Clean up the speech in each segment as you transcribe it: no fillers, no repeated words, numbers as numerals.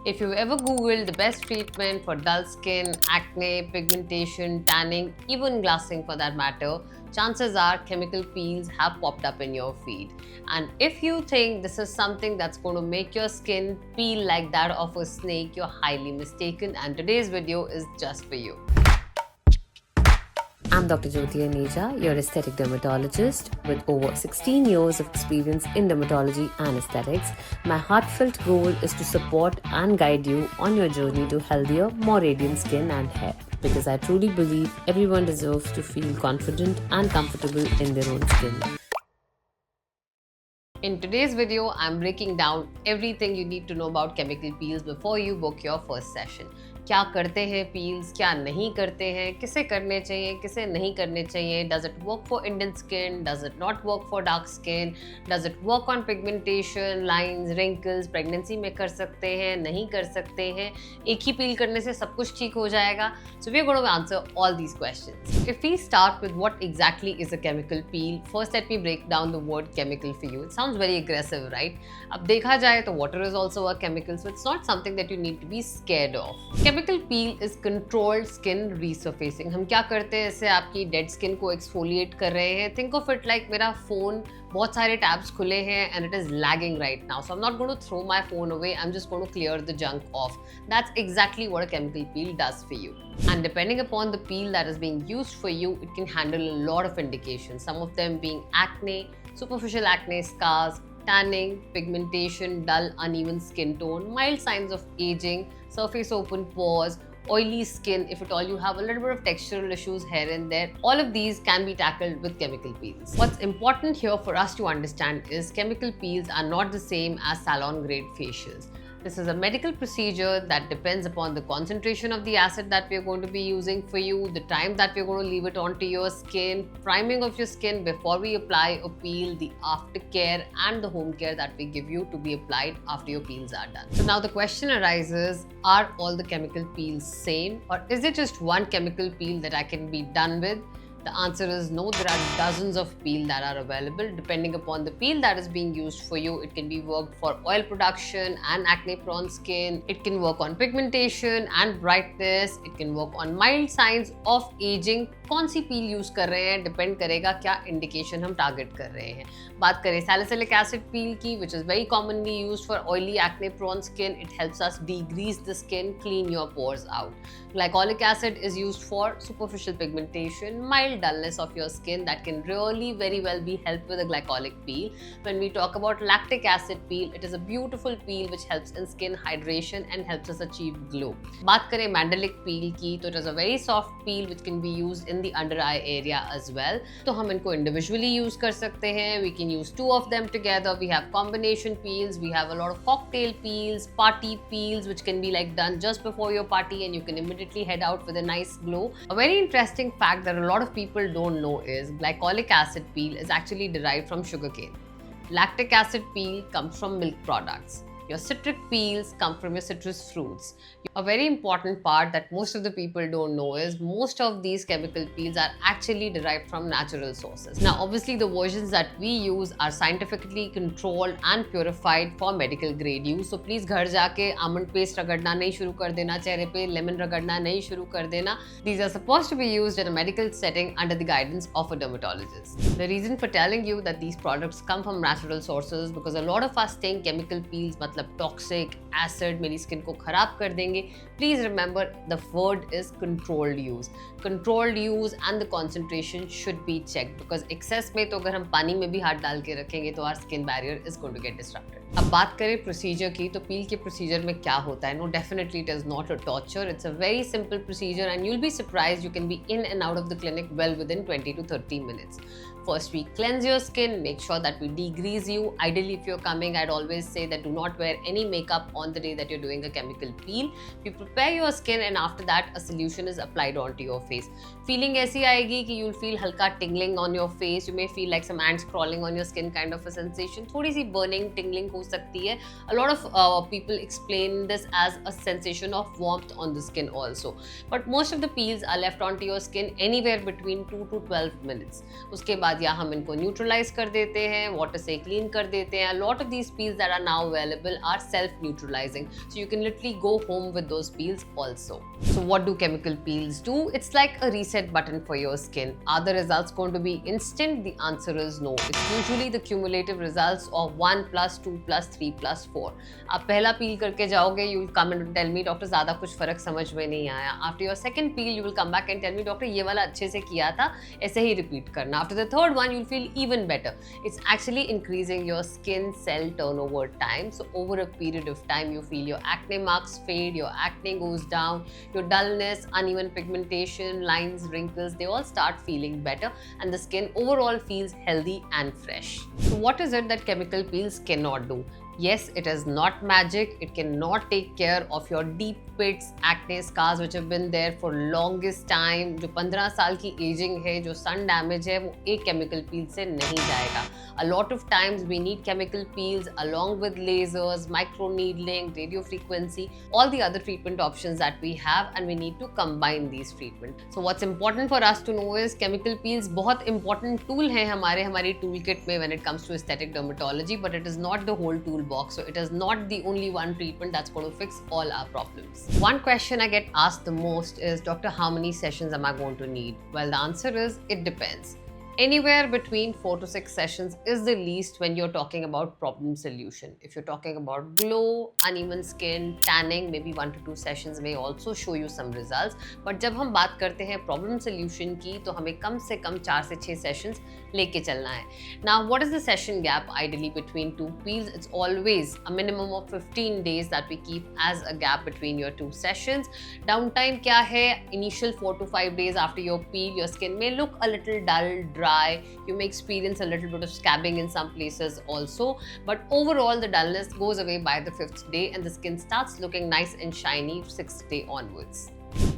If you've ever Googled the best treatment for dull skin, acne, pigmentation, tanning, even glassing for that matter, chances are chemical peels have popped up in your feed. And if you think this is something that's going to make your skin peel like that of a snake, you're highly mistaken, and today's video is just for you. I'm Dr. Jyoti Aneja, your aesthetic dermatologist with over 16 years of experience in dermatology and aesthetics. My heartfelt goal is to support and guide you on your journey to healthier, more radiant skin and hair. Because I truly believe everyone deserves to feel confident and comfortable in their own skin. In today's video, I'm breaking down everything you need to know about chemical peels before you book your first session. क्या करते हैं peels, क्या नहीं करते हैं, किसे करने चाहिए, किसे नहीं करने चाहिए, does it work for Indian skin, does it not work for dark skin, does it work on pigmentation, lines, wrinkles, pregnancy में कर सकते हैं, नहीं कर सकते हैं, एक ही पील करने से सब कुछ ठीक हो जाएगा. So we are going to answer all these questions. If we start with what exactly is a chemical peel, first let me break down the word chemical for you. It sounds very aggressive, right? अब देखा जाए तो water is also a chemical, so it's not something that you need to be scared of. Chemical peel is controlled skin resurfacing. हम क्या करते हैं, इससे आपकी dead skin को exfoliate कर रहे हैं. Think of it like मेरा phone बहुत सारे tabs खुले हैं and it is lagging right now. So I'm not going to throw my phone away. I'm just going to clear the junk off. That's exactly what a chemical peel does for you. And depending upon the peel that is being used for you, it can handle a lot of indications. Some of them being acne, superficial acne scars, tanning, pigmentation, dull, uneven skin tone, mild signs of aging, surface open pores, oily skin, if at all you have a little bit of textural issues here and there, all of these can be tackled with chemical peels. What's important here for us to understand is chemical peels are not the same as salon grade facials. This is a medical procedure that depends upon the concentration of the acid that we are going to be using for you, the time that we're going to leave it onto your skin, priming of your skin before we apply a peel, the aftercare and the home care that we give you to be applied after your peels are done. So now the question arises, are all the chemical peels same, or is it just one chemical peel that I can be done with? The answer is no. There are dozens of peel that are available. Depending upon the peel that is being used for you, it can be worked for oil production and acne prone skin. It can work on pigmentation and brightness. It can work on mild signs of aging. कौन सी पील use कर रहे हैं depend करेगा क्या indication हम target कर रहे हैं. बात करें सैलिसिलिक एसिड पील की, which is very commonly used for oily acne prone skin. It helps us degrease the skin, clean your pores out. Glycolic acid is used for superficial pigmentation, mild dullness of your skin that can really very well be helped with a glycolic peel. When we talk about lactic acid peel, it is a beautiful peel which helps in skin hydration and helps us achieve glow. बात करें mandelic peel की, तो it is a very soft peel which can be used in the under eye area as well. तो हम इनको individually use कर सकते हैं. We can use two of them together. We have combination peels. We have a lot of cocktail peels, party peels which can be like done just before your party and you can immediately head out with a nice glow. A very interesting fact that a lot of people don't know is glycolic acid peel is actually derived from sugarcane. Lactic acid peel comes from milk products. Your citric peels come from your citrus fruits. A very important part that most of the people don't know is most of these chemical peels are actually derived from natural sources. Now, obviously, the versions that we use are scientifically controlled and purified for medical grade use. So please घर जाके almond paste रगड़ना नहीं शुरू कर देना, चेहरे पे lemon रगड़ना नहीं शुरू कर देना. These are supposed to be used in a medical setting under the guidance of a dermatologist. The reason for telling you that these products come from natural sources because a lot of us think chemical peels मतलब toxic, acid, मेरी skin को खराब कर देंगे. Please remember the word is controlled use. Controlled use and the concentration should be checked because excess में तो अगर हम पानी में भी हाथ डाल के रखेंगे तो our skin barrier is going to get disrupted. अब बात करें प्रोसीजर की, तो पील के प्रोसीजर में क्या होता है? No, definitely it is not a torture. It's a very simple procedure and you'll be surprised you can be in and out of the clinic well within 20 to 30 minutes. First, we cleanse your skin, make sure that we degrease you. Ideally, if you're coming, I'd always say that do not wear any makeup on the day that you're doing a chemical peel. You prepare your skin and after that, a solution is applied onto your face. Feeling ऐसी आएगी कि you'll feel हल्का tingling on your face. You may feel like some ants crawling on your skin kind of a sensation. थोड़ी सी burning, tingling हो सकती है. A lot of people explain this as a sensation of warmth on the skin also. But most of the peels are left onto your skin anywhere between 2 to 12 minutes. उसके बाद या हम इनको neutralise कर देते हैं, वाटर से clean कर देते हैं. Lot of these peels that are now available chemical are self-neutralizing. So you can literally go home with those peels also. So what do chemical peels do? It's like a reset button for your skin. Are the results going to be instant? The answer is no. It's usually the cumulative results of 1 plus 2 plus 3 plus 4. आप पहला पील करके जाओगे, you will come and tell me doctor ज़्यादा कुछ फर्क समझ में नहीं आया. After your second peel, you will come back and tell me doctor ये वाला अच्छे से किया था, ऐसे ही रिपीट करना. After the third one, you'll feel even better. It's actually increasing your skin cell turnover time. So over a period of time, you feel your acne marks fade, your acne goes down, your dullness, uneven pigmentation, lines, wrinkles, they all start feeling better, and the skin overall feels healthy and fresh. So what is it that chemical peels cannot do? Yes, it is not magic. It cannot take care of your deep pits, acne scars which have been there for longest time. जो 15 साल की aging है, जो sun damage है, वो एक chemical peel से नहीं जाएगा. A lot of times we need chemical peels along with lasers, micro needling, radio frequency, all the other treatment options that we have, and we need to combine these treatment. So what's important for us to know is chemical peels बहुत important tool है हमारी toolkit में when it comes to aesthetic dermatology, but it is not the whole toolbox. So it is not the only one treatment that's going to fix all our problems. One question I get asked the most is, Doctor, how many sessions am I going to need? Well, the answer is it depends. Anywhere between 4 to 6 sessions is the least when you're talking about problem solution. If you're talking about glow, uneven skin, tanning, maybe 1 to 2 sessions may also show you some results. But जब हम बात करते हैं problem solution की, तो हमें कम से कम 4 से 6 sessions लेके चलना है. Now, what is the session gap ideally between two peels? It's always a minimum of 15 days that we keep as a gap between your 2 sessions. Downtime क्या है? Initial 4 to 5 days after your peel, your skin may look a little dull, dry. You may experience a little bit of scabbing in some places also. But overall, the dullness goes away by the 5th day and the skin starts looking nice and shiny 6th day onwards.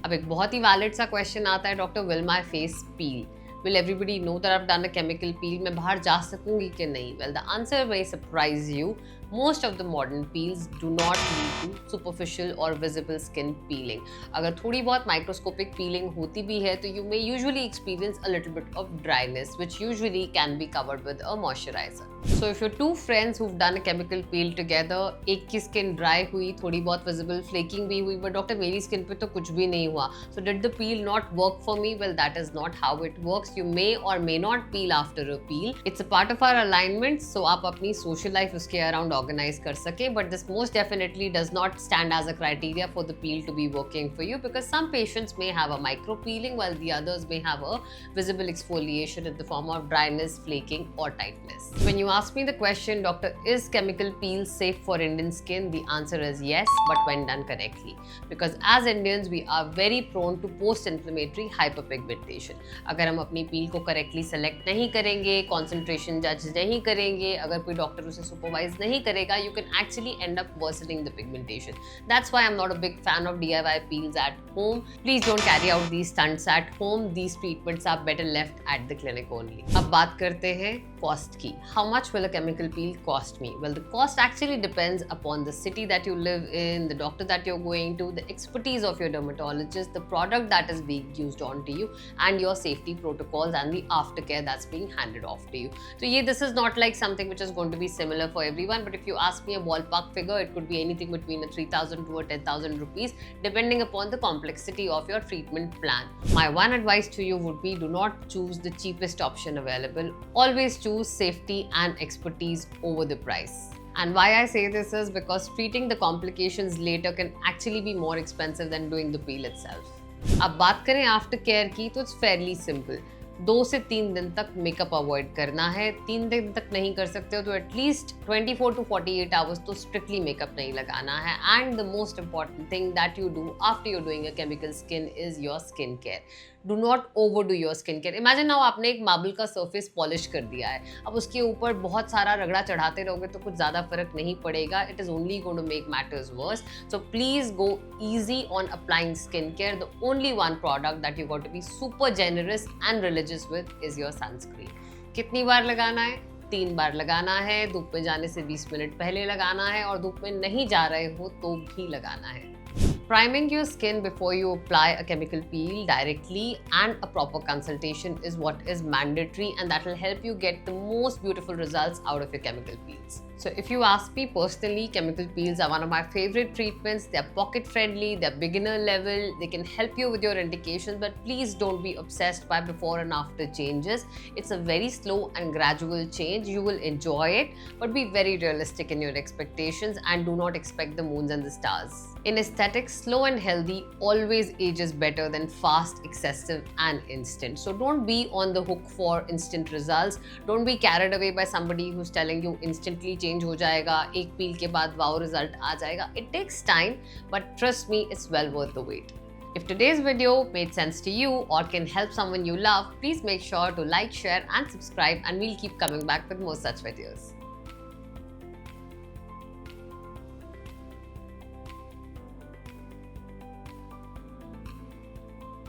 अब एक बहुत ही valid सा question आता है, doctor, will my face peel? Will everybody know that I've done a chemical peel? मैं बाहर जा सकूंगी कि नहीं? Well, the answer may surprise you. Most of the modern peels do not lead to superficial or visible skin peeling. अगर थोड़ी बहुत microscopic peeling होती भी है, तो you may usually experience a little bit of dryness, which usually can be covered with a moisturizer. So if you're two friends who've done a chemical peel together, एक की skin dry हुई, थोड़ी बहुत visible flaking भी हुई, but doctor मेरी skin पे तो कुछ भी नहीं हुआ. So did the peel not work for me? Well, that is not how it works. You may or may not peel after a peel. It's a part of our alignment, so आप अपनी social life उसके around organize कर सके, but this most definitely does not stand as a criteria for the peel to be working for you, because some patients may have a micro peeling while the others may have a visible exfoliation in the form of dryness, flaking or tightness. When you ask me the question, doctor, is chemical peel safe for Indian skin? The answer is yes, but when done correctly, because as Indians we are very prone to post-inflammatory hyperpigmentation. अगर हम अपनी peel को correctly select नहीं करेंगे, concentration judge नहीं करेंगे, अगर कोई डॉक्टर उसे supervise नहीं करेगा, you can actually end up worsening the pigmentation. That's why I'm not a big fan of DIY peels at home. Please don't carry out these stunts at home. These treatments are better left at the clinic only. अब बात करते हैं cost की. How much will a chemical peel cost me? Well, the cost actually depends upon the city that you live in, the doctor that you're going to, the expertise of your dermatologist, the product that is being used onto you, and your safety protocols and the aftercare that's being handed off to you. So yeah, this is not like something which is going to be similar for everyone, but if you ask me a ballpark figure, it could be anything between a 3,000 to a 10,000 rupees, depending upon the complexity of your treatment plan. My one advice to you would be, do not choose the cheapest option available. Always choose safety and expertise over the price. And why I say this is because treating the complications later can actually be more expensive than doing the peel itself. अब बात करें after care की, तो it's Fairlie simple. 2 से 3 दिन तक makeup avoid करना है. 3 दिन तक नहीं कर सकते हो तो एटलीस्ट 24 to 48 आवर्स तो स्ट्रिक्टली मेकअप नहीं लगाना है. And the most important thing that you do after you're doing a chemical skin is your skin care. Do not over do your skin care. Imagine now आपने एक marble का surface polish कर दिया है, अब उसके ऊपर बहुत सारा रगड़ा चढ़ाते रहोगे तो कुछ ज़्यादा फर्क नहीं पड़ेगा. It is only going to make matters worse. So please go easy on applying skincare. The only one product that you got to be super generous and religious with is your sunscreen. कितनी बार लगाना है? 3 बार लगाना है. धूप में जाने से 20 minute पहले लगाना है और धूप में नहीं जा रहे हो तो भी लगाना है. Priming your skin before you apply a chemical peel directly and a proper consultation is what is mandatory, and that will help you get the most beautiful results out of your chemical peels. So if you ask me personally, chemical peels are one of my favorite treatments. They're pocket friendly, they're beginner level, they can help you with your indications, but please don't be obsessed by before and after changes. It's a very slow and gradual change. You will enjoy it, but be very realistic in your expectations and do not expect the moons and the stars. In aesthetics, slow and healthy always ages better than fast, excessive, and instant. So don't be on the hook for instant results. Don't be carried away by somebody who's telling you instantly change हो जाएगा, एक peel के बाद wow result आ जाएगा. It takes time, but trust me, it's well worth the wait. If today's video made sense to you or can help someone you love, please make sure to like, share, and subscribe, and we'll keep coming back with more such videos.